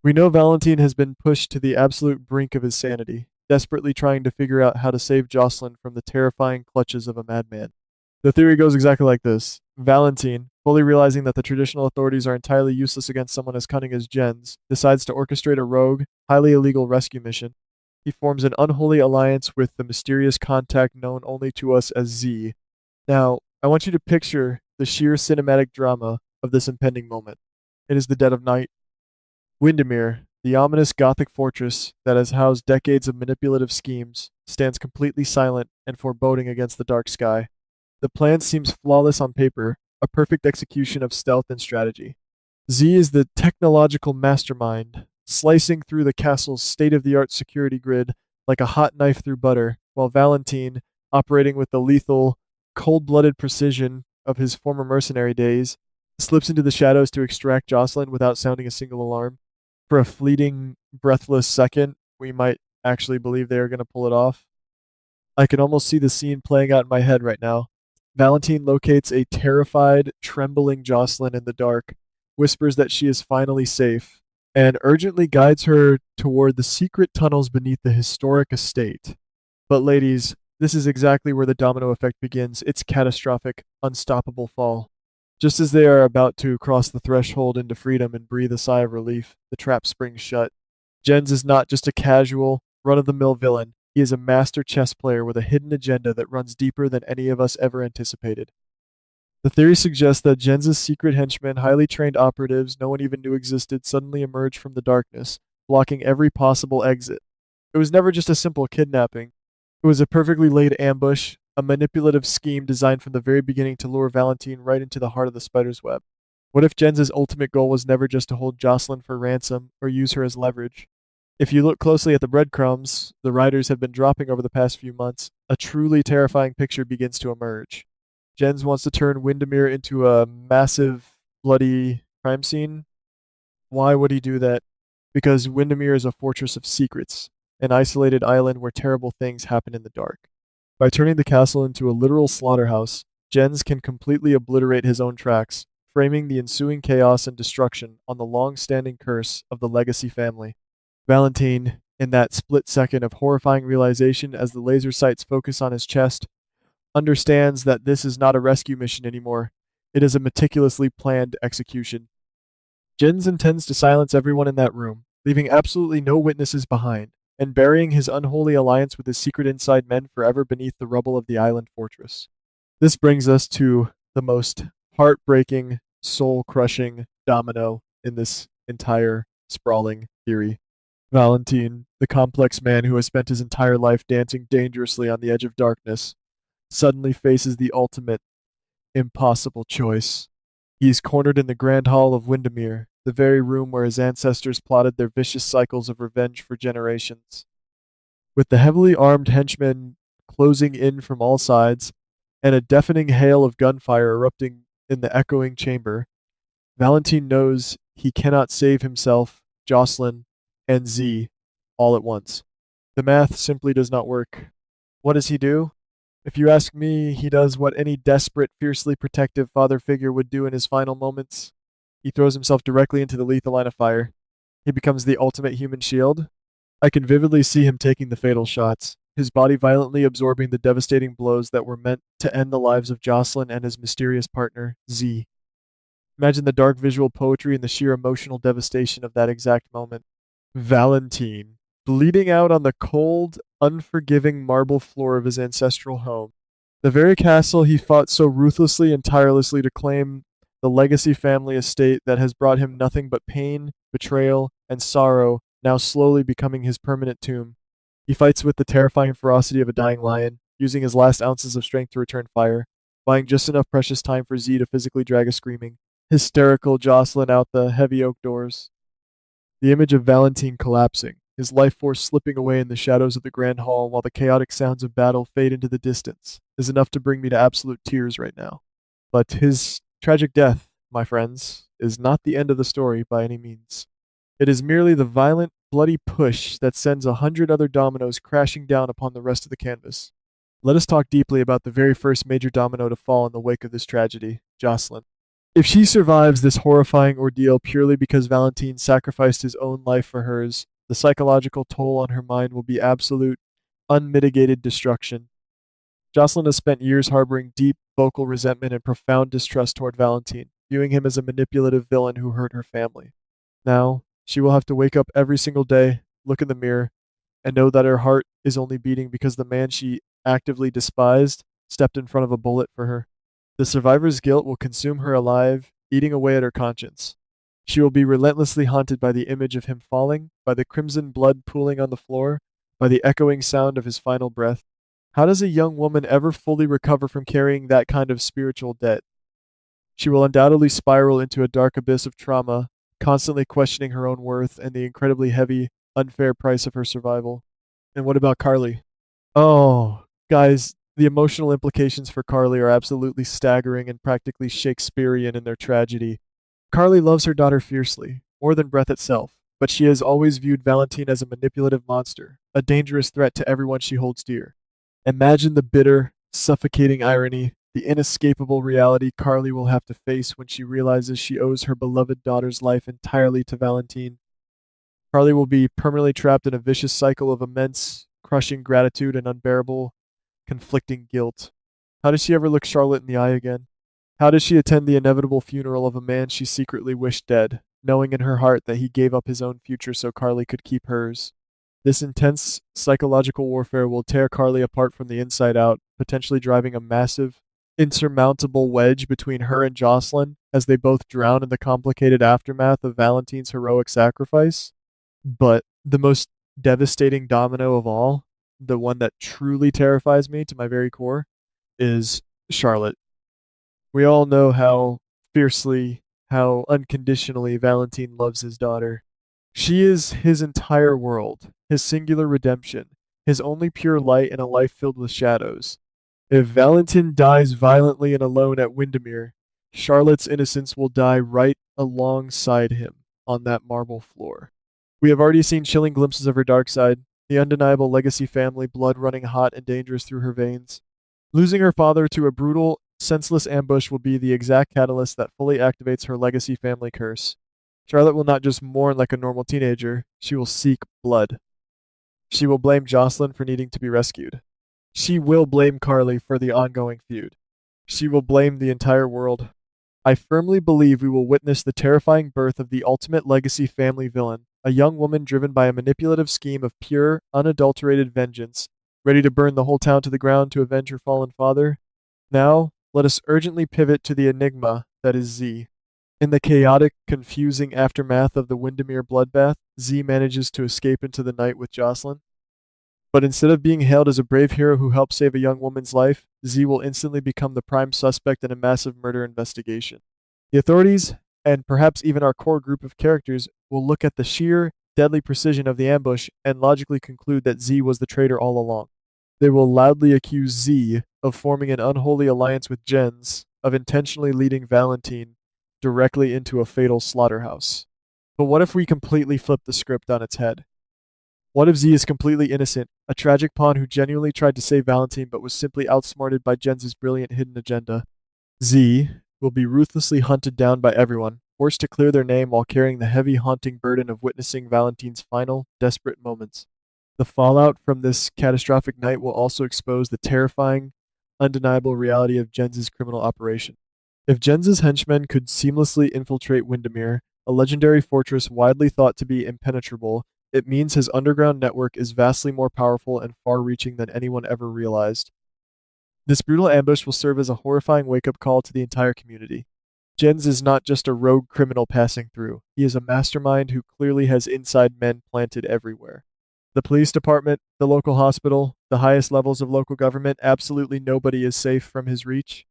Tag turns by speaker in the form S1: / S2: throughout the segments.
S1: We know Valentin has been pushed to the absolute brink of his sanity, desperately trying to figure out how to save Josslyn from the terrifying clutches of a madman. The theory goes exactly like this. Valentin, fully realizing that the traditional authorities are entirely useless against someone as cunning as Jens, decides to orchestrate a rogue, highly illegal rescue mission. He forms an unholy alliance with the mysterious contact known only to us as Z. Now, I want you to picture the sheer cinematic drama of this impending moment. It is the dead of night. Wyndemere, the ominous Gothic fortress that has housed decades of manipulative schemes, stands completely silent and foreboding against the dark sky. The plan seems flawless on paper, a perfect execution of stealth and strategy. Z is the technological mastermind, slicing through the castle's state-of-the-art security grid like a hot knife through butter, while Valentin, operating with the lethal, cold-blooded precision of his former mercenary days, slips into the shadows to extract Josslyn without sounding a single alarm. For a fleeting, breathless second, we might actually believe they are going to pull it off. I can almost see the scene playing out in my head right now. Valentin locates a terrified, trembling Josslyn in the dark, whispers that she is finally safe, and urgently guides her toward the secret tunnels beneath the historic estate. But ladies, this is exactly where the domino effect begins, its catastrophic, unstoppable fall. Just as they are about to cross the threshold into freedom and breathe a sigh of relief, the trap springs shut. Jens is not just a casual, run-of-the-mill villain. He is a master chess player with a hidden agenda that runs deeper than any of us ever anticipated. The theory suggests that Jens's secret henchmen, highly trained operatives no one even knew existed, suddenly emerge from the darkness, blocking every possible exit. It was never just a simple kidnapping. It was a perfectly laid ambush, a manipulative scheme designed from the very beginning to lure Valentin right into the heart of the spider's web. What if Jens's ultimate goal was never just to hold Josslyn for ransom or use her as leverage? If you look closely at the breadcrumbs the writers have been dropping over the past few months, a truly terrifying picture begins to emerge. Jens wants to turn Wyndemere into a massive, bloody crime scene. Why would he do that? Because Wyndemere is a fortress of secrets, an isolated island where terrible things happen in the dark. By turning the castle into a literal slaughterhouse, Jens can completely obliterate his own tracks, framing the ensuing chaos and destruction on the long-standing curse of the Legacy family. Valentin, in that split second of horrifying realization as the laser sights focus on his chest, understands that this is not a rescue mission anymore. It is a meticulously planned execution. Jens intends to silence everyone in that room, leaving absolutely no witnesses behind, and burying his unholy alliance with his secret inside men forever beneath the rubble of the island fortress. This brings us to the most heartbreaking, soul-crushing domino in this entire sprawling theory. Valentin, the complex man who has spent his entire life dancing dangerously on the edge of darkness, suddenly faces the ultimate, impossible choice. He is cornered in the grand hall of Wyndemere, the very room where his ancestors plotted their vicious cycles of revenge for generations. With the heavily armed henchmen closing in from all sides, and a deafening hail of gunfire erupting in the echoing chamber, Valentin knows he cannot save himself, Josslyn, and Z all at once. The math simply does not work. What does he do? If you ask me, he does what any desperate, fiercely protective father figure would do in his final moments. He throws himself directly into the lethal line of fire. He becomes the ultimate human shield. I can vividly see him taking the fatal shots, his body violently absorbing the devastating blows that were meant to end the lives of Josslyn and his mysterious partner, Z. Imagine the dark visual poetry and the sheer emotional devastation of that exact moment. Valentin, bleeding out on the cold, unforgiving marble floor of his ancestral home. The very castle he fought so ruthlessly and tirelessly to claim, the Legacy family estate that has brought him nothing but pain, betrayal, and sorrow, now slowly becoming his permanent tomb. He fights with the terrifying ferocity of a dying lion, using his last ounces of strength to return fire, buying just enough precious time for Z to physically drag a screaming, hysterical Josslyn out the heavy oak doors. The image of Valentin collapsing, his life force slipping away in the shadows of the grand hall while the chaotic sounds of battle fade into the distance, is enough to bring me to absolute tears right now. But his tragic death, my friends, is not the end of the story by any means. It is merely the violent, bloody push that sends 100 other dominoes crashing down upon the rest of the canvas. Let us talk deeply about the very first major domino to fall in the wake of this tragedy, Josslyn. If she survives this horrifying ordeal purely because Valentin sacrificed his own life for hers, the psychological toll on her mind will be absolute, unmitigated destruction. Josslyn has spent years harboring deep vocal resentment and profound distrust toward Valentin, viewing him as a manipulative villain who hurt her family. Now, she will have to wake up every single day, look in the mirror, and know that her heart is only beating because the man she actively despised stepped in front of a bullet for her. The survivor's guilt will consume her alive, eating away at her conscience. She will be relentlessly haunted by the image of him falling, by the crimson blood pooling on the floor, by the echoing sound of his final breath. How does a young woman ever fully recover from carrying that kind of spiritual debt? She will undoubtedly spiral into a dark abyss of trauma, constantly questioning her own worth and the incredibly heavy, unfair price of her survival. And what about Carly? Oh, guys, the emotional implications for Carly are absolutely staggering and practically Shakespearean in their tragedy. Carly loves her daughter fiercely, more than breath itself, but she has always viewed Valentine as a manipulative monster, a dangerous threat to everyone she holds dear. Imagine the bitter, suffocating irony, the inescapable reality Carly will have to face when she realizes she owes her beloved daughter's life entirely to Valentine. Carly will be permanently trapped in a vicious cycle of immense, crushing gratitude and unbearable, conflicting guilt. How does she ever look Charlotte in the eye again? How does she attend the inevitable funeral of a man she secretly wished dead, knowing in her heart that he gave up his own future so Carly could keep hers? This intense psychological warfare will tear Carly apart from the inside out, potentially driving a massive, insurmountable wedge between her and Josslyn as they both drown in the complicated aftermath of Valentine's heroic sacrifice. But the most devastating domino of all, the one that truly terrifies me to my very core, is Charlotte. We all know how fiercely, how unconditionally Valentine loves his daughter. She is his entire world, his singular redemption, his only pure light in a life filled with shadows. If Valentin dies violently and alone at Wyndemere, Charlotte's innocence will die right alongside him on that marble floor. We have already seen chilling glimpses of her dark side, the undeniable legacy family blood running hot and dangerous through her veins. Losing her father to a brutal, senseless ambush will be the exact catalyst that fully activates her legacy family curse. Charlotte will not just mourn like a normal teenager, she will seek blood. She will blame Josslyn for needing to be rescued. She will blame Carly for the ongoing feud. She will blame the entire world. I firmly believe we will witness the terrifying birth of the ultimate legacy family villain, a young woman driven by a manipulative scheme of pure, unadulterated vengeance, ready to burn the whole town to the ground to avenge her fallen father. Now, let us urgently pivot to the enigma that is Z. In the chaotic, confusing aftermath of the Wyndemere bloodbath, Z manages to escape into the night with Josslyn. But instead of being hailed as a brave hero who helped save a young woman's life, Z will instantly become the prime suspect in a massive murder investigation. The authorities, and perhaps even our core group of characters, will look at the sheer, deadly precision of the ambush and logically conclude that Z was the traitor all along. They will loudly accuse Z of forming an unholy alliance with Jens, of intentionally leading Valentine directly into a fatal slaughterhouse. But what if we completely flip the script on its head? What if Z is completely innocent, a tragic pawn who genuinely tried to save Valentine but was simply outsmarted by Jens' brilliant hidden agenda? Z will be ruthlessly hunted down by everyone, forced to clear their name while carrying the heavy, haunting burden of witnessing Valentine's final, desperate moments. The fallout from this catastrophic night will also expose the terrifying, undeniable reality of Jens' criminal operation. If Jens' henchmen could seamlessly infiltrate Wyndemere, a legendary fortress widely thought to be impenetrable, it means his underground network is vastly more powerful and far-reaching than anyone ever realized. This brutal ambush will serve as a horrifying wake-up call to the entire community. Jens is not just a rogue criminal passing through. He is a mastermind who clearly has inside men planted everywhere. The police department, the local hospital, the highest levels of local government, absolutely nobody is safe from his reach.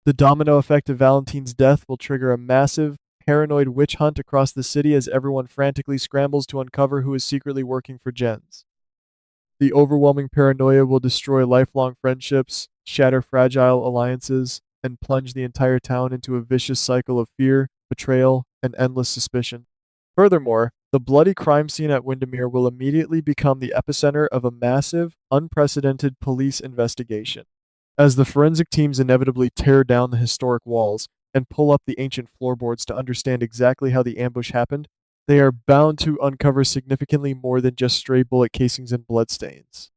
S1: The domino effect of Valentine's death will trigger a massive, paranoid witch hunt across the city as everyone frantically scrambles to uncover who is secretly working for Jens. The overwhelming paranoia will destroy lifelong friendships, shatter fragile alliances, and plunge the entire town into a vicious cycle of fear, betrayal, and endless suspicion. Furthermore, the bloody crime scene at Wyndemere will immediately become the epicenter of a massive, unprecedented police investigation. As the forensic teams inevitably tear down the historic walls, and pull up the ancient floorboards to understand exactly how the ambush happened, they are bound to uncover significantly more than just stray bullet casings and bloodstains.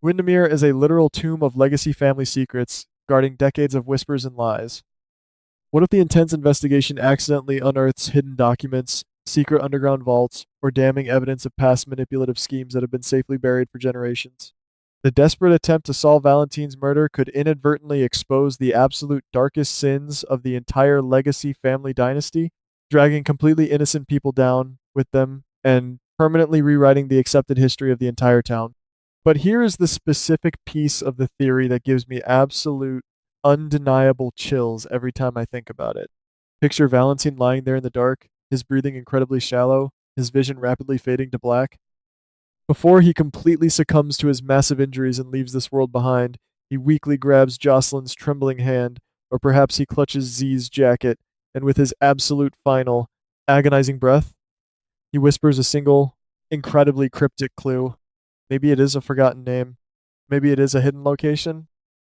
S1: Wyndemere is a literal tomb of legacy family secrets, guarding decades of whispers and lies. What if the intense investigation accidentally unearths hidden documents, secret underground vaults, or damning evidence of past manipulative schemes that have been safely buried for generations? The desperate attempt to solve Valentin's murder could inadvertently expose the absolute darkest sins of the entire legacy family dynasty, dragging completely innocent people down with them and permanently rewriting the accepted history of the entire town. But here is the specific piece of the theory that gives me absolute, undeniable chills every time I think about it. Picture Valentin lying there in the dark, his breathing incredibly shallow, his vision rapidly fading to black. Before he completely succumbs to his massive injuries and leaves this world behind, he weakly grabs Josslyn's trembling hand, or perhaps he clutches Z's jacket, and with his absolute final, agonizing breath, he whispers a single, incredibly cryptic clue. Maybe it is a forgotten name. Maybe it is a hidden location.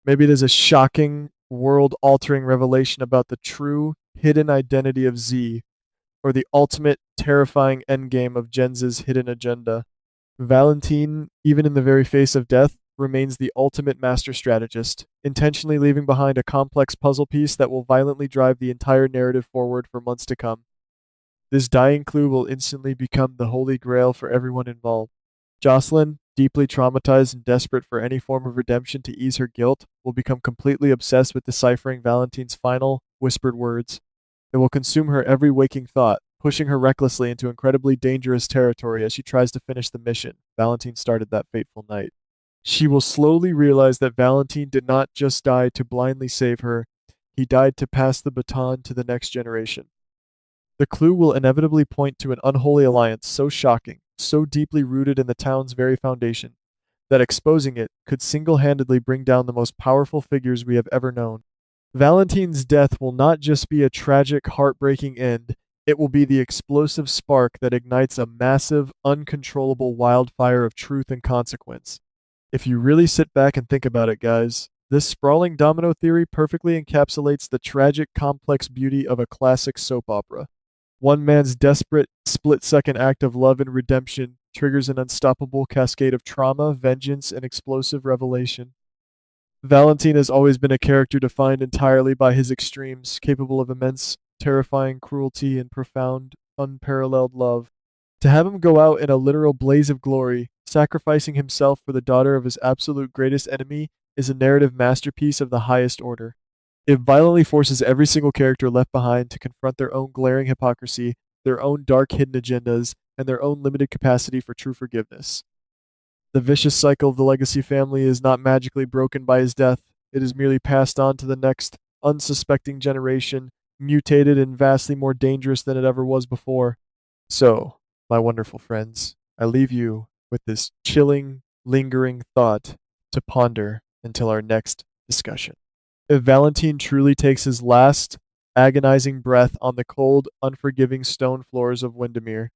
S1: Maybe it is a shocking, world altering revelation about the true, hidden identity of Z, or the ultimate, terrifying endgame of Jenz's hidden agenda. Valentin, even in the very face of death, remains the ultimate master strategist, intentionally leaving behind a complex puzzle piece that will violently drive the entire narrative forward for months to come. This dying clue will instantly become the holy grail for everyone involved. Josslyn, deeply traumatized and desperate for any form of redemption to ease her guilt, will become completely obsessed with deciphering Valentin's final, whispered words. It will consume her every waking thought, pushing her recklessly into incredibly dangerous territory as she tries to finish the mission Valentin started that fateful night. She will slowly realize that Valentin did not just die to blindly save her, he died to pass the baton to the next generation. The clue will inevitably point to an unholy alliance so shocking, so deeply rooted in the town's very foundation, that exposing it could single-handedly bring down the most powerful figures we have ever known. Valentin's death will not just be a tragic, heartbreaking end, it will be the explosive spark that ignites a massive, uncontrollable wildfire of truth and consequence. If you really sit back and think about it, guys, this sprawling domino theory perfectly encapsulates the tragic, complex beauty of a classic soap opera. One man's desperate, split-second act of love and redemption triggers an unstoppable cascade of trauma, vengeance, and explosive revelation. Valentin has always been a character defined entirely by his extremes, capable of immense, terrifying cruelty and profound, unparalleled love. To have him go out in a literal blaze of glory, sacrificing himself for the daughter of his absolute greatest enemy, is a narrative masterpiece of the highest order. It violently forces every single character left behind to confront their own glaring hypocrisy, their own dark hidden agendas, and their own limited capacity for true forgiveness. The vicious cycle of the legacy family is not magically broken by his death. It is merely passed on to the next, unsuspecting generation, mutated and vastly more dangerous than it ever was before. So, my wonderful friends, I leave you with this chilling, lingering thought to ponder until our next discussion. If Valentin truly takes his last, agonizing breath on the cold, unforgiving stone floors of Wyndemere,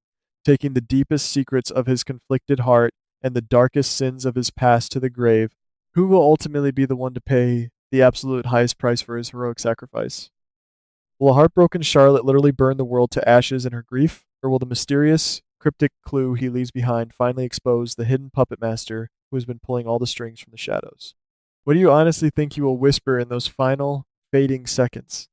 S1: taking the deepest secrets of his conflicted heart and the darkest sins of his past to the grave, who will ultimately be the one to pay the absolute highest price for his heroic sacrifice? Will a heartbroken Charlotte literally burn the world to ashes in her grief, or will the mysterious, cryptic clue he leaves behind finally expose the hidden puppet master who has been pulling all the strings from the shadows? What do you honestly think he will whisper in those final, fading seconds?